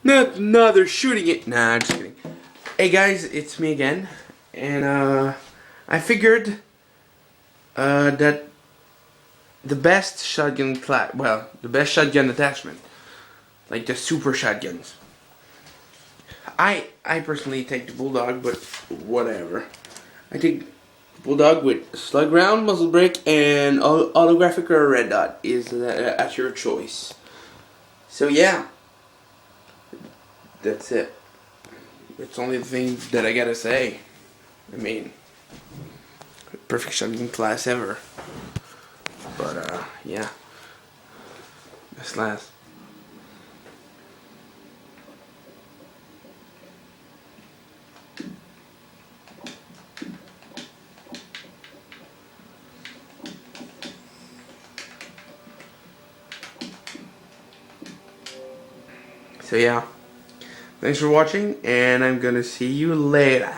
No, they're shooting it. Nah, I'm just kidding. Hey guys, it's me again, and I figured that the best shotgun the best shotgun attachment, like the super shotguns. I personally take the Bulldog, but whatever. I take the Bulldog with slug round, muzzle brake, and holographic or red dot is at your choice. So yeah, that's it. It's only the thing that I gotta say. I mean, perfect shotgun class ever. But yeah, this last. So yeah, thanks for watching, and I'm gonna see you later.